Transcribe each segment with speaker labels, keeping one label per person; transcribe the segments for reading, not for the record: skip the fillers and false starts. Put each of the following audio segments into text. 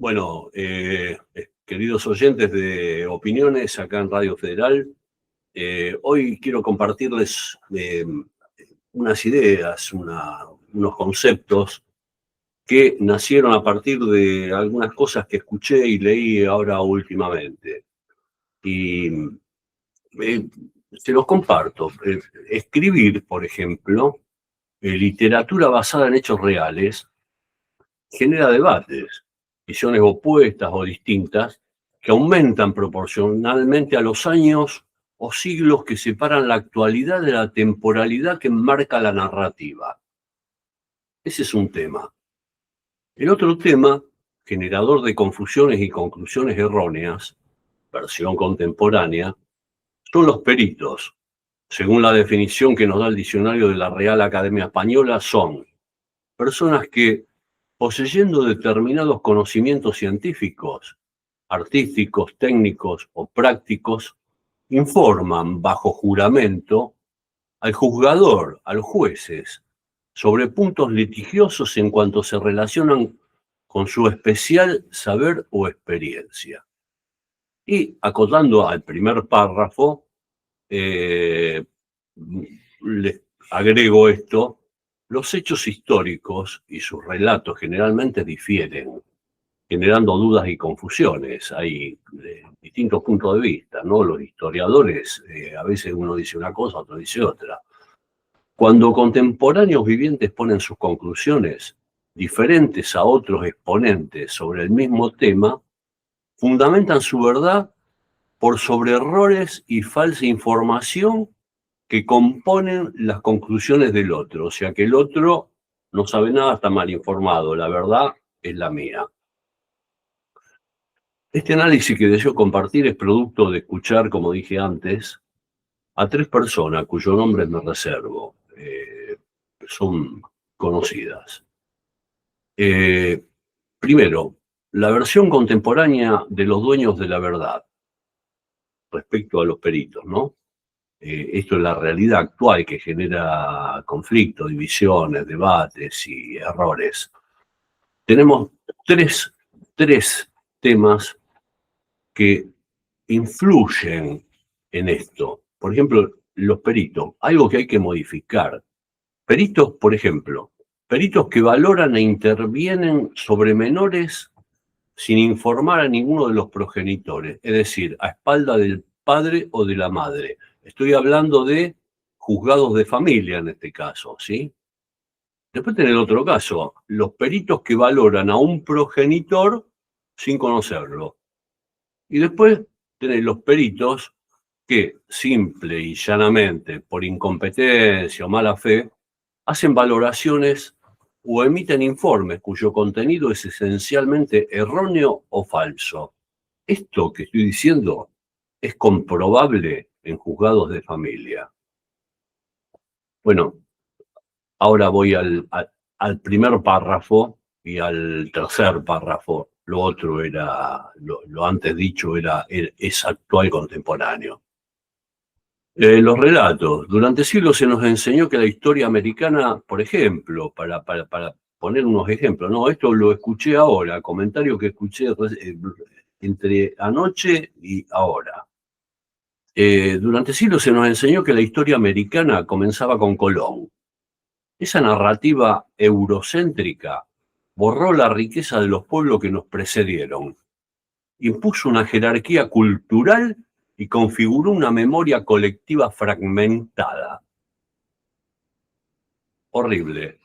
Speaker 1: Bueno, queridos oyentes de Opiniones acá en Radio Federal, hoy quiero compartirles unas ideas, unos conceptos que nacieron a partir de algunas cosas que escuché y leí ahora últimamente. Y se los comparto. Escribir, por ejemplo, literatura basada en hechos reales, genera debates, visiones opuestas o distintas, que aumentan proporcionalmente a los años o siglos que separan la actualidad de la temporalidad que enmarca la narrativa. Ese es un tema. El otro tema, generador de confusiones y conclusiones erróneas, versión contemporánea, son los peritos. Según la definición que nos da el diccionario de la Real Academia Española, son personas que, poseyendo determinados conocimientos científicos, artísticos, técnicos o prácticos, informan bajo juramento al juzgador, a los jueces, sobre puntos litigiosos en cuanto se relacionan con su especial saber o experiencia. Y acotando al primer párrafo, les agrego esto: los hechos históricos y sus relatos generalmente difieren, generando dudas y confusiones. Hay distintos puntos de vista, ¿no? Los historiadores, a veces uno dice una cosa, otro dice otra. Cuando contemporáneos vivientes ponen sus conclusiones diferentes a otros exponentes sobre el mismo tema, fundamentan su verdad por sobre errores y falsa información que componen las conclusiones del otro. O sea que el otro no sabe nada, está mal informado. La verdad es la mía. Este análisis que deseo compartir es producto de escuchar, como dije antes, a tres personas cuyos nombres me reservo. Son conocidas. Primero, la versión contemporánea de los dueños de la verdad respecto a los peritos, ¿no? Esto es la realidad actual que genera conflictos, divisiones, debates y errores. Tenemos tres temas que influyen en esto. Por ejemplo, los peritos, algo que hay que modificar. Peritos, por ejemplo, peritos que valoran e intervienen sobre menores sin informar a ninguno de los progenitores, es decir, a espalda del padre o de la madre. Estoy hablando de juzgados de familia en este caso, ¿sí? Después tenés el otro caso, los peritos que valoran a un progenitor sin conocerlo. Y después tenés los peritos que, simple y llanamente, por incompetencia o mala fe, hacen valoraciones o emiten informes cuyo contenido es esencialmente erróneo o falso. Esto que estoy diciendo es comprobable en juzgados de familia. Bueno, ahora voy al primer párrafo y al tercer párrafo. Lo otro era, lo antes dicho, es actual contemporáneo. Los relatos. Durante siglos se nos enseñó que la historia americana, por ejemplo, para poner unos ejemplos, no, esto lo escuché ahora, comentario que escuché entre anoche y ahora. Durante siglos se nos enseñó que la historia americana comenzaba con Colón. Esa narrativa eurocéntrica borró la riqueza de los pueblos que nos precedieron, impuso una jerarquía cultural y configuró una memoria colectiva fragmentada. Horrible.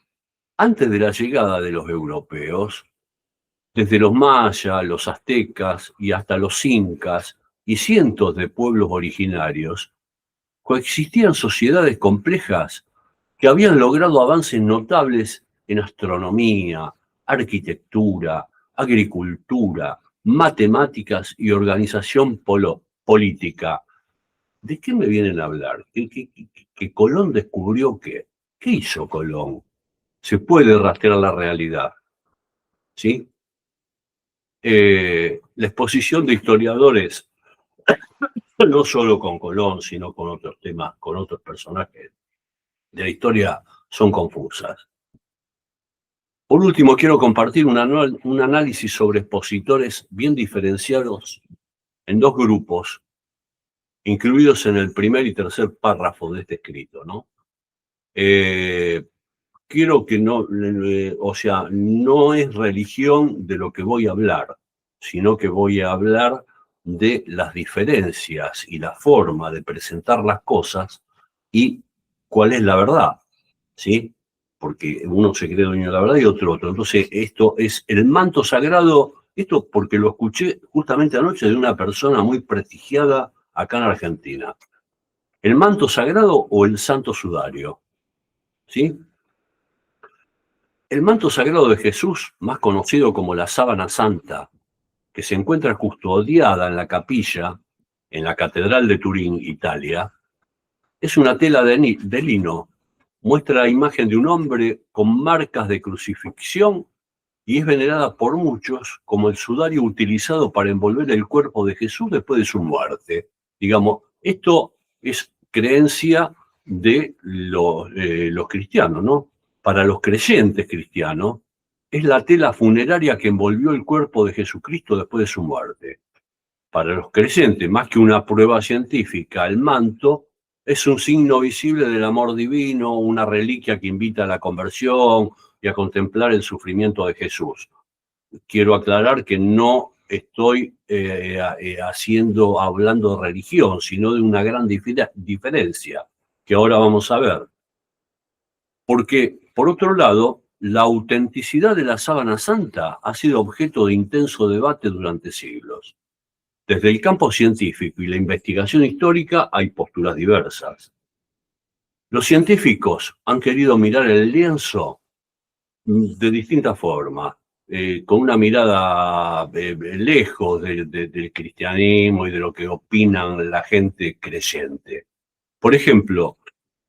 Speaker 1: Antes de la llegada de los europeos, desde los mayas, los aztecas y hasta los incas y cientos de pueblos originarios, coexistían sociedades complejas que habían logrado avances notables en astronomía, arquitectura, agricultura, matemáticas y organización política. ¿De qué me vienen a hablar? ¿Que Colón descubrió qué? ¿Qué hizo Colón? Se puede rastrear la realidad, ¿sí? La exposición de historiadores, no solo con Colón, sino con otros temas, con otros personajes de la historia, son confusas. Por último, quiero compartir un análisis sobre expositores bien diferenciados en dos grupos, incluidos en el primer y tercer párrafo de este escrito, ¿no? Quiero que no, o sea, no es religión de lo que voy a hablar, sino que voy a hablar de las diferencias y la forma de presentar las cosas y cuál es la verdad, ¿sí? Porque uno se cree dueño de la verdad y otro. Entonces, esto es el manto sagrado, esto porque lo escuché justamente anoche de una persona muy prestigiada acá en Argentina. ¿El manto sagrado o el santo sudario? ¿Sí? El manto sagrado de Jesús, más conocido como la sábana santa, que se encuentra custodiada en la capilla en la Catedral de Turín, Italia, es una tela de lino. Muestra la imagen de un hombre con marcas de crucifixión y es venerada por muchos como el sudario utilizado para envolver el cuerpo de Jesús después de su muerte. Digamos, esto es creencia de los cristianos, ¿no? Para los creyentes cristianos, es la tela funeraria que envolvió el cuerpo de Jesucristo después de su muerte. Para los creyentes, más que una prueba científica, el manto es un signo visible del amor divino, una reliquia que invita a la conversión y a contemplar el sufrimiento de Jesús. Quiero aclarar que no estoy hablando de religión, sino de una gran diferencia que ahora vamos a ver. Porque, por otro lado, la autenticidad de la sábana santa ha sido objeto de intenso debate durante siglos. Desde el campo científico y la investigación histórica hay posturas diversas. Los científicos han querido mirar el lienzo de distintas formas, con una mirada lejos del cristianismo y de lo que opinan la gente creyente. Por ejemplo,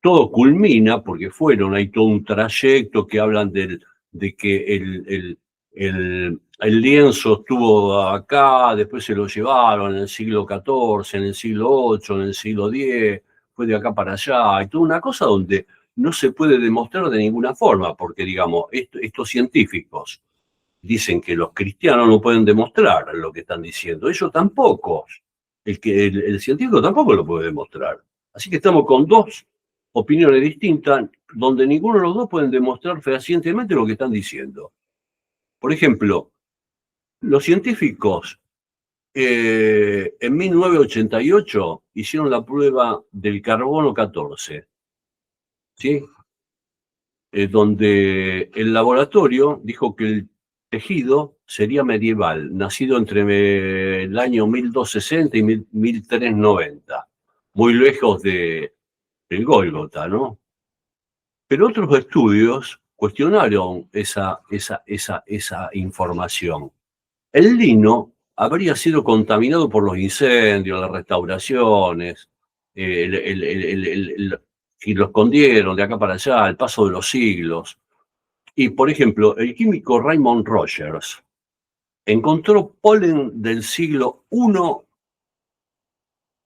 Speaker 1: todo culmina, porque hay todo un trayecto que hablan de que el lienzo estuvo acá, después se lo llevaron en el siglo XIV, en el siglo VIII, en el siglo X, fue de acá para allá, y toda una cosa donde no se puede demostrar de ninguna forma, porque digamos, estos científicos dicen que los cristianos no pueden demostrar lo que están diciendo, ellos tampoco, el científico tampoco lo puede demostrar. Así que estamos con dos opiniones distintas, donde ninguno de los dos pueden demostrar fehacientemente lo que están diciendo. Por ejemplo, los científicos en 1988 hicieron la prueba del carbono 14, ¿sí? Donde el laboratorio dijo que el tejido sería medieval, nacido entre el año 1260 y 1390, muy lejos del Gólgota, ¿no? Pero otros estudios cuestionaron esa información. El lino habría sido contaminado por los incendios, las restauraciones, y lo escondieron de acá para allá, el paso de los siglos. Y, por ejemplo, el químico Raymond Rogers encontró polen del siglo I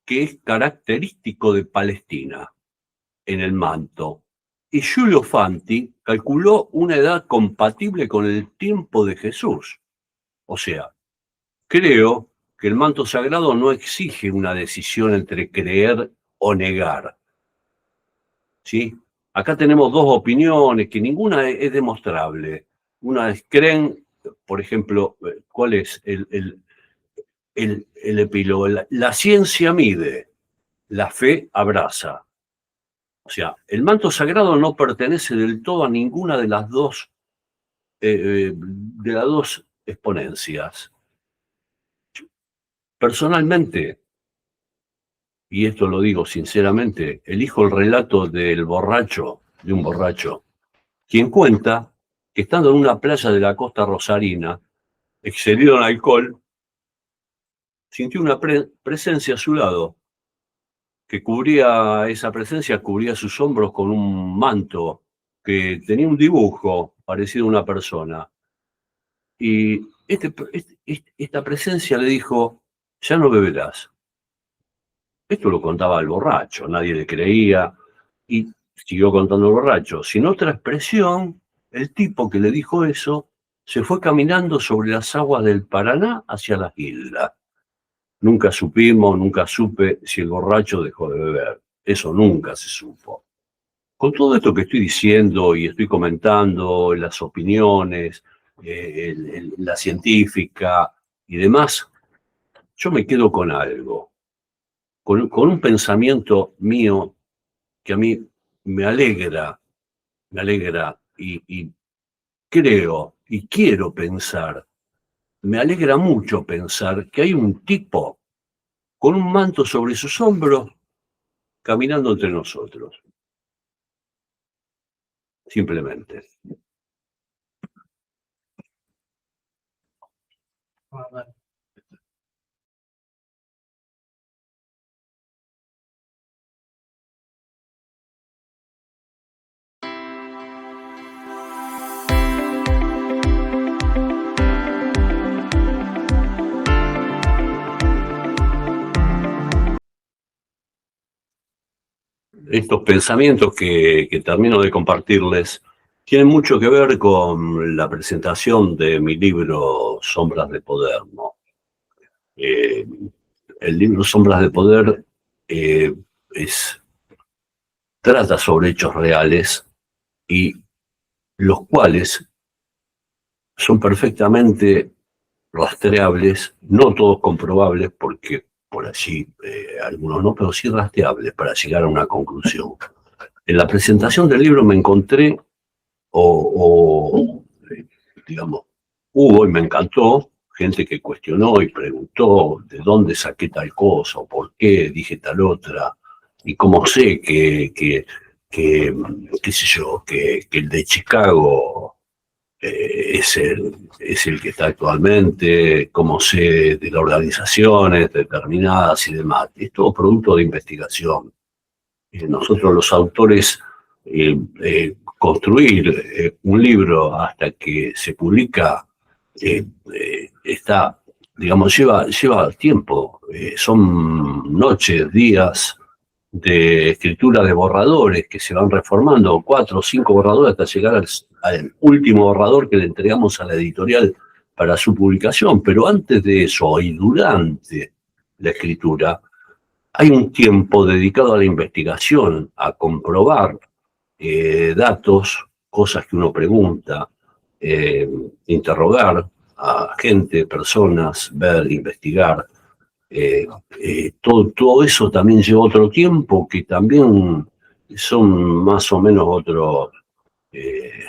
Speaker 1: que es característico de Palestina en el manto. Y Giulio Fanti calculó una edad compatible con el tiempo de Jesús. O sea, creo que el manto sagrado no exige una decisión entre creer o negar. ¿Sí? Acá tenemos dos opiniones que ninguna es demostrable. Una es creen, por ejemplo, ¿cuál es el epílogo? La ciencia mide, la fe abraza. O sea, el manto sagrado no pertenece del todo a ninguna de las dos exponencias. Personalmente, y esto lo digo sinceramente, elijo el relato de un borracho, quien cuenta que estando en una playa de la costa rosarina, excedido en alcohol, sintió una presencia a su lado, que esa presencia cubría sus hombros con un manto que tenía un dibujo parecido a una persona. Y esta presencia le dijo, ya no beberás. Esto lo contaba el borracho, nadie le creía, y siguió contando el borracho, sin otra expresión el tipo que le dijo eso se fue caminando sobre las aguas del Paraná hacia las islas. Nunca supimos, nunca supe si el borracho dejó de beber. Eso nunca se supo. Con todo esto que estoy diciendo y estoy comentando, las opiniones, la científica y demás, yo me quedo con algo, con un pensamiento mío que a mí me alegra y creo y quiero pensar, me alegra mucho pensar que hay un tipo con un manto sobre sus hombros caminando entre nosotros, simplemente. Estos pensamientos que termino de compartirles tienen mucho que ver con la presentación de mi libro Sombras de Poder, ¿no? El libro Sombras de Poder eh, es, trata sobre hechos reales y los cuales son perfectamente rastreables, no todos comprobables, porque por allí algunos no, pero sí rastreables para llegar a una conclusión. En la presentación del libro me encontré, digamos, hubo y me encantó, gente que cuestionó y preguntó de dónde saqué tal cosa, o por qué dije tal otra, y cómo sé que qué sé yo, que el de Chicago es el que está actualmente, cómo sé de las organizaciones determinadas y demás. Es todo producto de investigación. Nosotros los autores, construir un libro hasta que se publica está, digamos, lleva tiempo. Son noches, días de escritura de borradores que se van reformando, 4 o 5 borradores hasta llegar al último borrador que le entregamos a la editorial para su publicación. Pero antes de eso y durante la escritura, hay un tiempo dedicado a la investigación, a comprobar datos, cosas que uno pregunta, interrogar a gente, personas, ver, investigar. Todo eso también lleva otro tiempo que también son más o menos otros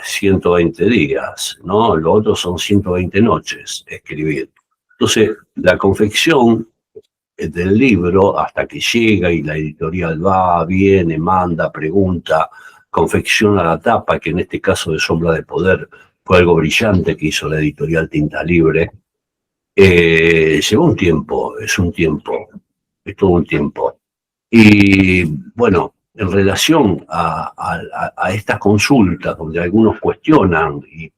Speaker 1: 120 días, ¿no? Los otros son 120 noches escribir. Entonces, la confección del libro hasta que llega y la editorial va, viene, manda, pregunta, confecciona la tapa, que en este caso de Sombra de Poder fue algo brillante que hizo la editorial Tinta Libre. Lleva un tiempo, es todo un tiempo. Y bueno, en relación a estas consultas donde algunos cuestionan y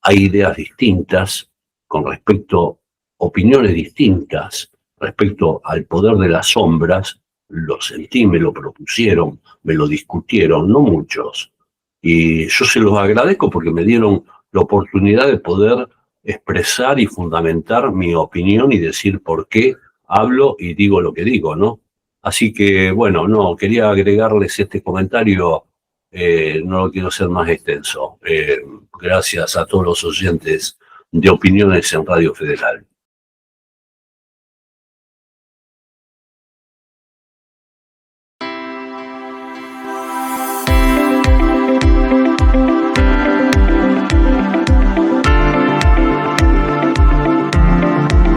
Speaker 1: hay ideas distintas con respecto, opiniones distintas respecto al poder de las sombras, lo sentí, me lo propusieron, me lo discutieron, no muchos. Y yo se los agradezco porque me dieron la oportunidad de poder expresar y fundamentar mi opinión y decir por qué hablo y digo lo que digo, ¿no? Así que, bueno, no, quería agregarles este comentario, no lo quiero hacer más extenso. Gracias a todos los oyentes de Opiniones en Radio Federal.